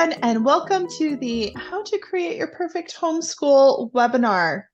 everyone, and welcome to the How to Create Your Perfect Homeschool webinar.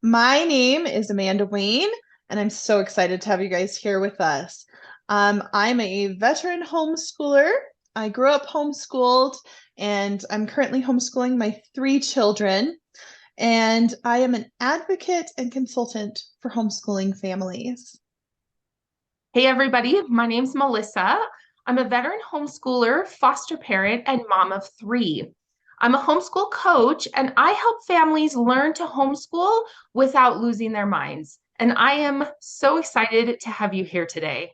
My name is Amanda Wayne, and I'm so excited to have you guys here with us. I'm a veteran homeschooler. I grew up homeschooled, and I'm currently homeschooling my 3 children. And I am an advocate and consultant for homeschooling families. Hey everybody, my name's Melissa. I'm a veteran homeschooler, foster parent, and mom of 3. I'm a homeschool coach and I help families learn to homeschool without losing their minds. And I am so excited to have you here today.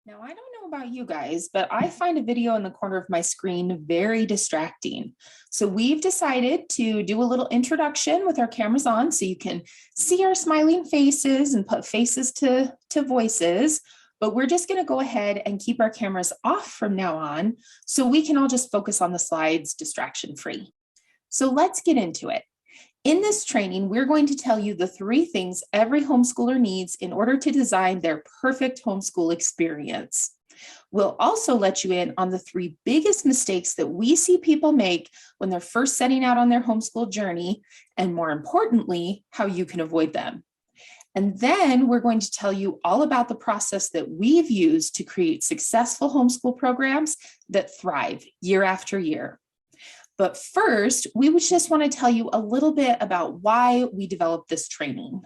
Now, I don't know about you guys, but I find a video in the corner of my screen very distracting. So we've decided to do a little introduction with our cameras on so you can see our smiling faces and put faces to voices. But we're just going to go ahead and keep our cameras off from now on so we can all just focus on the slides distraction free. So let's get into it. In this training, we're going to tell you the 3 things every homeschooler needs in order to design their perfect homeschool experience. We'll also let you in on the 3 biggest mistakes that we see people make when they're first setting out on their homeschool journey, and more importantly, how you can avoid them. And then we're going to tell you all about the process that we've used to create successful homeschool programs that thrive year after year. But first, we would just want to tell you a little bit about why we developed this training.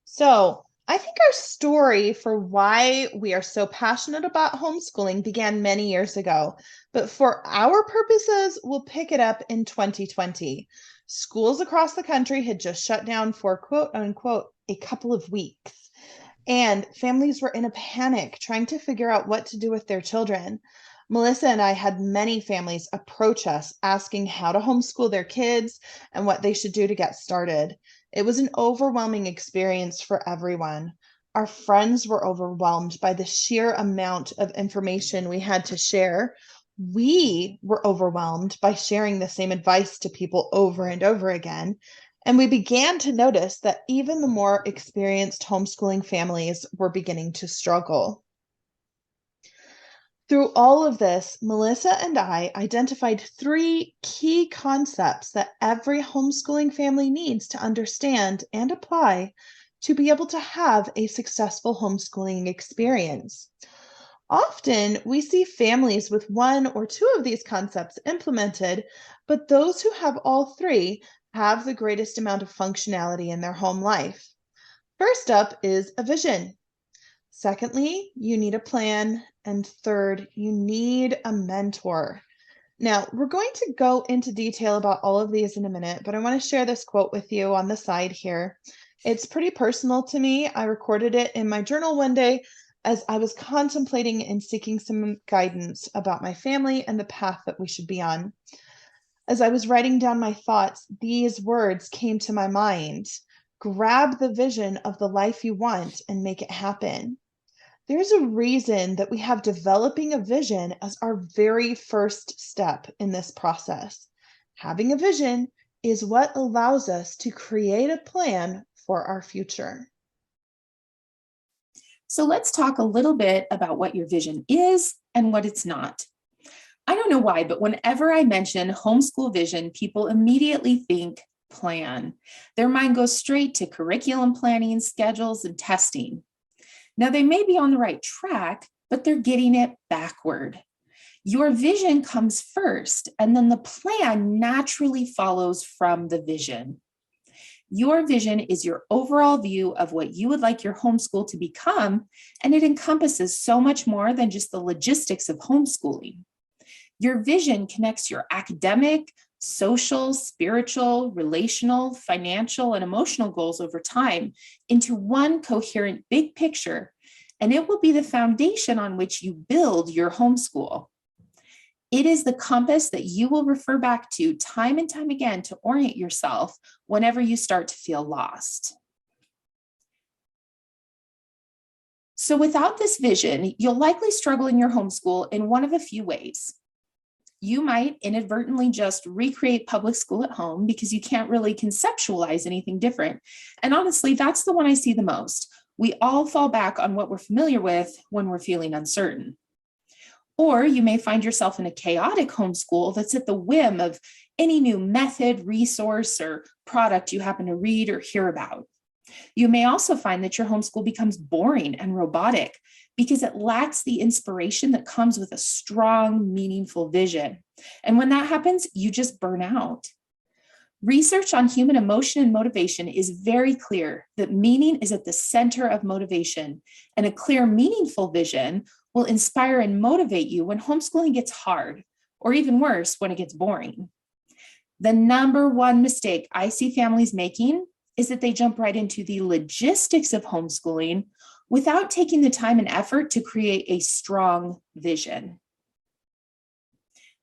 So I think our story for why we are so passionate about homeschooling began many years ago, but for our purposes, we'll pick it up in 2020. Schools across the country had just shut down for quote unquote a couple of weeks, and families were in a panic trying to figure out what to do with their children. Melissa and I had many families approach us asking how to homeschool their kids and what they should do to get started. It was an overwhelming experience for everyone. Our friends were overwhelmed by the sheer amount of information we had to share. We were overwhelmed by sharing the same advice to people over and over again. And we began to notice that even the more experienced homeschooling families were beginning to struggle. Through all of this, Melissa and I identified 3 key concepts that every homeschooling family needs to understand and apply to be able to have a successful homeschooling experience. Often, we see families with 1 or 2 of these concepts implemented, but those who have all 3 have the greatest amount of functionality in their home life. First up is a vision. Secondly, you need a plan. And third, you need a mentor. Now, we're going to go into detail about all of these in a minute, but I want to share this quote with you on the side here. It's pretty personal to me. I recorded it in my journal one day as I was contemplating and seeking some guidance about my family and the path that we should be on. As I was writing down my thoughts, these words came to my mind. Grab the vision of the life you want and make it happen. There's a reason that we have developing a vision as our very first step in this process. Having a vision is what allows us to create a plan for our future. So let's talk a little bit about what your vision is and what it's not. I don't know why, but whenever I mention homeschool vision, people immediately think plan. Their mind goes straight to curriculum planning, schedules, and testing. Now, they may be on the right track, but they're getting it backward. Your vision comes first, and then the plan naturally follows from the vision. Your vision is your overall view of what you would like your homeschool to become, and it encompasses so much more than just the logistics of homeschooling. Your vision connects your academic, social, spiritual, relational, financial, and emotional goals over time into one coherent big picture, and it will be the foundation on which you build your homeschool. It is the compass that you will refer back to time and time again to orient yourself whenever you start to feel lost. So without this vision, you'll likely struggle in your homeschool in one of a few ways. You might inadvertently just recreate public school at home because you can't really conceptualize anything different. And honestly, that's the one I see the most. We all fall back on what we're familiar with when we're feeling uncertain. Or you may find yourself in a chaotic homeschool that's at the whim of any new method, resource, or product you happen to read or hear about. You may also find that your homeschool becomes boring and robotic because it lacks the inspiration that comes with a strong, meaningful vision. And when that happens, you just burn out. Research on human emotion and motivation is very clear that meaning is at the center of motivation, and a clear, meaningful vision will inspire and motivate you when homeschooling gets hard, or even worse, when it gets boring. The number one mistake I see families making is that they jump right into the logistics of homeschooling without taking the time and effort to create a strong vision.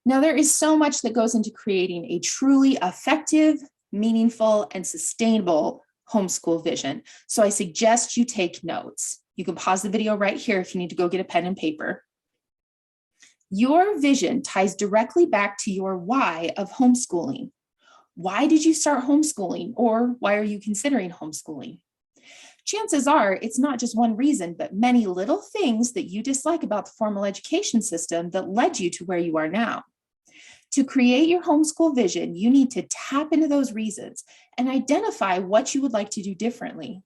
Now, there is so much that goes into creating a truly effective, meaningful, and sustainable homeschool vision. So I suggest you take notes. You can pause the video right here if you need to go get a pen and paper. Your vision ties directly back to your why of homeschooling. Why did you start homeschooling, or why are you considering homeschooling? Chances are it's not just one reason, but many little things that you dislike about the formal education system that led you to where you are now. To create your homeschool vision, you need to tap into those reasons and identify what you would like to do differently.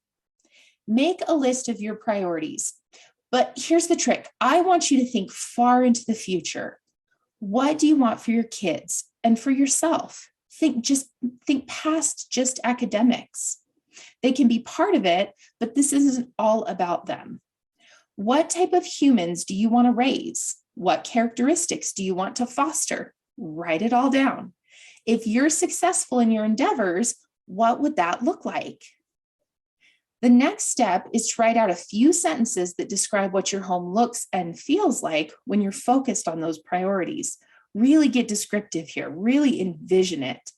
Make a list of your priorities. But here's the trick. I want you to think far into the future. What do you want for your kids and for yourself? Think past just academics. They can be part of it, but this isn't all about them. What type of humans do you want to raise? What characteristics do you want to foster? Write it all down. If you're successful in your endeavors, what would that look like? The next step is to write out a few sentences that describe what your home looks and feels like when you're focused on those priorities. Really get descriptive here, really envision it.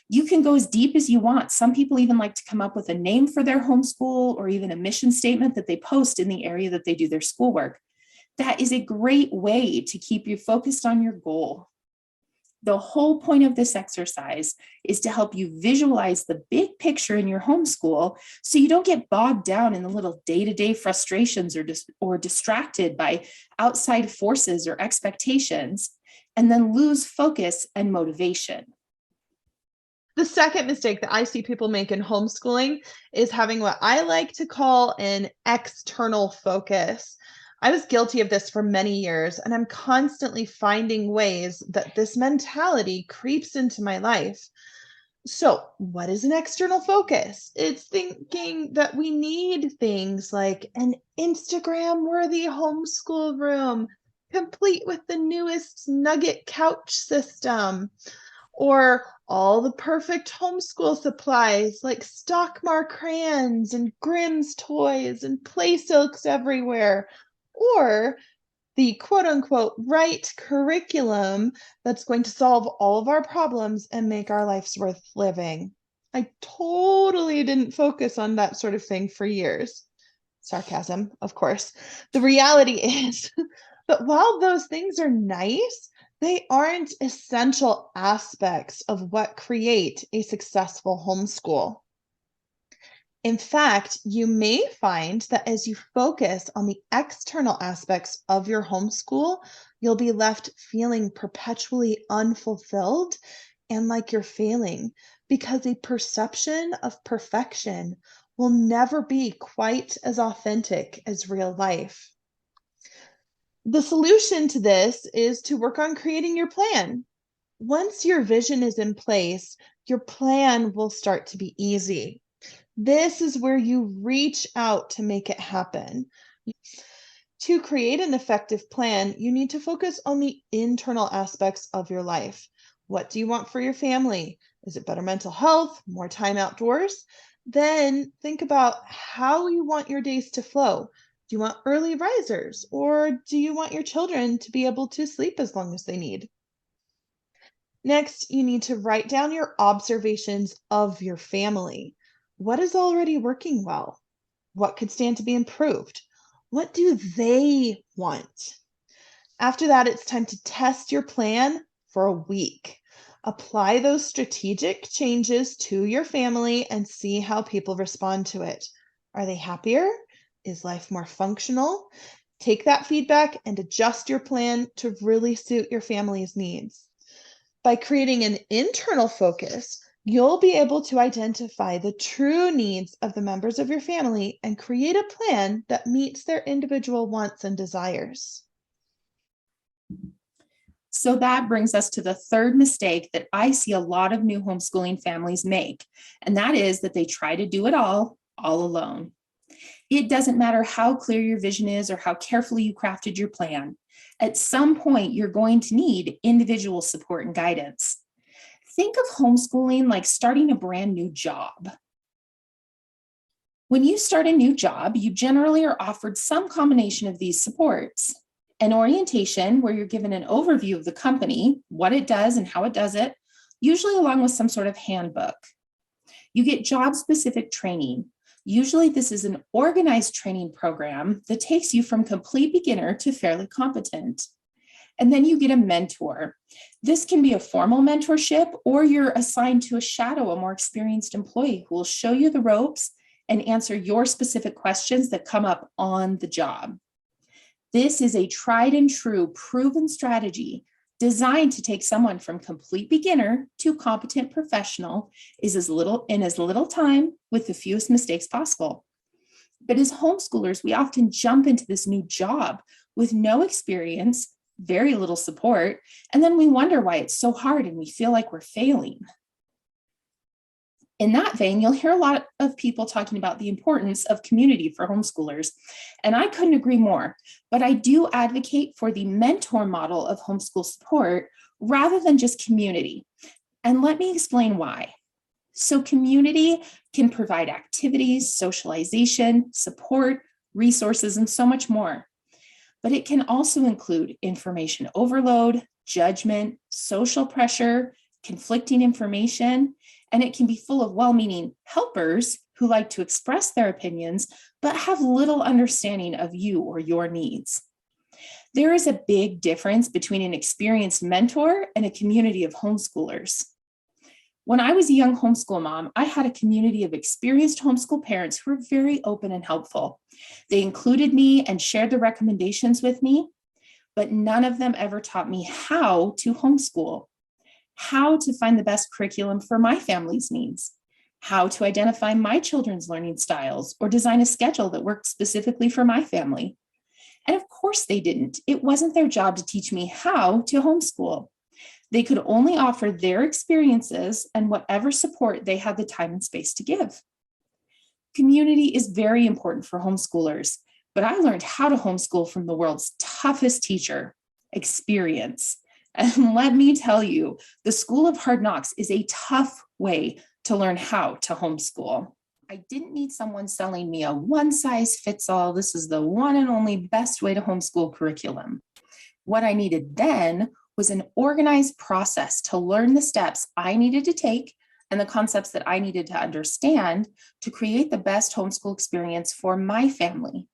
You can go as deep as you want. Some people even like to come up with a name for their homeschool or even a mission statement that they post in the area that they do their schoolwork. That is a great way to keep you focused on your goal. The whole point of this exercise is to help you visualize the big picture in your homeschool so you don't get bogged down in the little day-to-day frustrations or distracted by outside forces or expectations, and then lose focus and motivation. The second mistake that I see people make in homeschooling is having what I like to call an external focus. I was guilty of this for many years, and I'm constantly finding ways that this mentality creeps into my life. So, what is an external focus? It's thinking that we need things like an Instagram-worthy homeschool room, complete with the newest Nugget couch system, or all the perfect homeschool supplies like Stockmar crayons and Grimm's toys and play silks everywhere, or the quote unquote right curriculum that's going to solve all of our problems and make our lives worth living. I totally didn't focus on that sort of thing for years. Sarcasm, of course. The reality is that while those things are nice, they aren't essential aspects of what create a successful homeschool. In fact, you may find that as you focus on the external aspects of your homeschool, you'll be left feeling perpetually unfulfilled and like you're failing, because a perception of perfection will never be quite as authentic as real life. The solution to this is to work on creating your plan. Once your vision is in place, your plan will start to be easy. This is where you reach out to make it happen. To create an effective plan, you need to focus on the internal aspects of your life. What do you want for your family? Is it better mental health, more time outdoors? Then think about how you want your days to flow. Do you want early risers, or do you want your children to be able to sleep as long as they need? Next, you need to write down your observations of your family. What is already working well? What could stand to be improved? What do they want? After that, it's time to test your plan for a week. Apply those strategic changes to your family and see how people respond to it. Are they happier? Is life more functional? Take that feedback and adjust your plan to really suit your family's needs. By creating an internal focus, you'll be able to identify the true needs of the members of your family and create a plan that meets their individual wants and desires. So that brings us to the third mistake that I see a lot of new homeschooling families make, and that is that they try to do it all alone. It doesn't matter how clear your vision is or how carefully you crafted your plan. At some point, you're going to need individual support and guidance. Think of homeschooling like starting a brand new job. When you start a new job, you generally are offered some combination of these supports. An orientation where you're given an overview of the company, what it does and how it does it, usually along with some sort of handbook. You get job-specific training. Usually this is an organized training program that takes you from complete beginner to fairly competent. And then you get a mentor. This can be a formal mentorship, or you're assigned to shadow a more experienced employee who will show you the ropes and answer your specific questions that come up on the job. This is a tried and true proven strategy designed to take someone from complete beginner to competent professional in as little time with the fewest mistakes possible. But as homeschoolers, we often jump into this new job with no experience, very little support, and then we wonder why it's so hard and we feel like we're failing. In that vein, you'll hear a lot of people talking about the importance of community for homeschoolers, and I couldn't agree more, but I do advocate for the mentor model of homeschool support rather than just community. And let me explain why. So community can provide activities, socialization, support, resources, and so much more. But it can also include information overload, judgment, social pressure, conflicting information, and it can be full of well-meaning helpers who like to express their opinions, but have little understanding of you or your needs. There is a big difference between an experienced mentor and a community of homeschoolers. When I was a young homeschool mom, I had a community of experienced homeschool parents who were very open and helpful. They included me and shared the recommendations with me, but none of them ever taught me how to homeschool, how to find the best curriculum for my family's needs, how to identify my children's learning styles or design a schedule that worked specifically for my family. And of course they didn't. It wasn't their job to teach me how to homeschool. They could only offer their experiences and whatever support they had the time and space to give. Community is very important for homeschoolers, but I learned how to homeschool from the world's toughest teacher, experience. And let me tell you, the School of Hard Knocks is a tough way to learn how to homeschool. I didn't need someone selling me a one-size-fits-all, this is the one and only best way to homeschool curriculum. What I needed then was an organized process to learn the steps I needed to take and the concepts that I needed to understand to create the best homeschool experience for my family.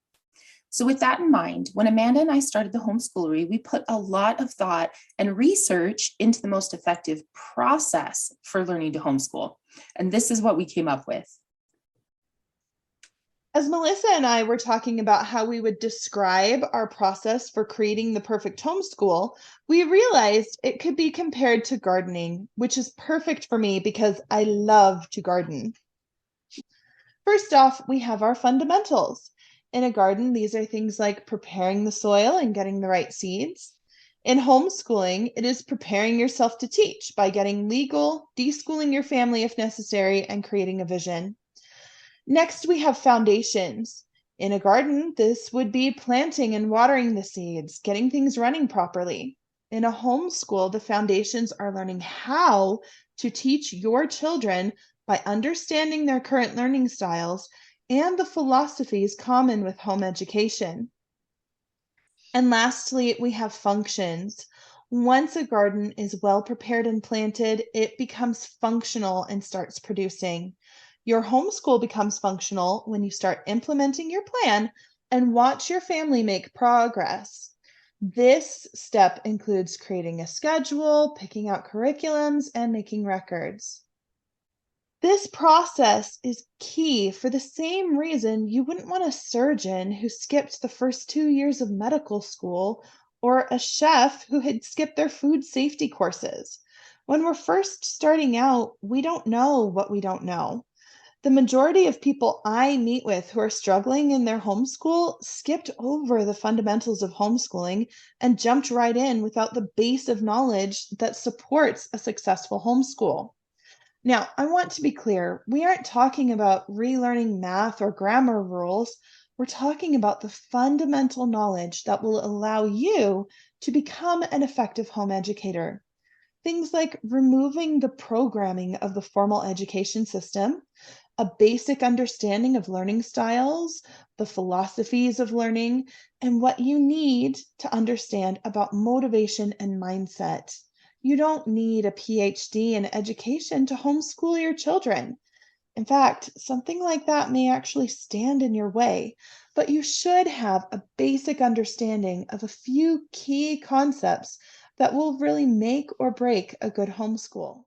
So with that in mind, when Amanda and I started the Homeschoolery, we put a lot of thought and research into the most effective process for learning to homeschool. And this is what we came up with. As Melissa and I were talking about how we would describe our process for creating the perfect homeschool, we realized it could be compared to gardening, which is perfect for me because I love to garden. First off, we have our fundamentals. In a garden, these are things like preparing the soil and getting the right seeds. In homeschooling, it is preparing yourself to teach by getting legal, deschooling your family if necessary, and creating a vision. Next, we have foundations. In a garden, this would be planting and watering the seeds, getting things running properly. In a homeschool, the foundations are learning how to teach your children by understanding their current learning styles and the philosophies common with home education. And lastly, we have functions. Once a garden is well prepared and planted, it becomes functional and starts producing. Your homeschool becomes functional when you start implementing your plan and watch your family make progress. This step includes creating a schedule, picking out curriculums, and making records. This process is key for the same reason you wouldn't want a surgeon who skipped the first 2 years of medical school or a chef who had skipped their food safety courses. When we're first starting out, we don't know what we don't know. The majority of people I meet with who are struggling in their homeschool skipped over the fundamentals of homeschooling and jumped right in without the base of knowledge that supports a successful homeschool. Now, I want to be clear, we aren't talking about relearning math or grammar rules. We're talking about the fundamental knowledge that will allow you to become an effective home educator. Things like removing the programming of the formal education system, a basic understanding of learning styles, the philosophies of learning, and what you need to understand about motivation and mindset. You don't need a PhD in education to homeschool your children. In fact, something like that may actually stand in your way, but you should have a basic understanding of a few key concepts that will really make or break a good homeschool.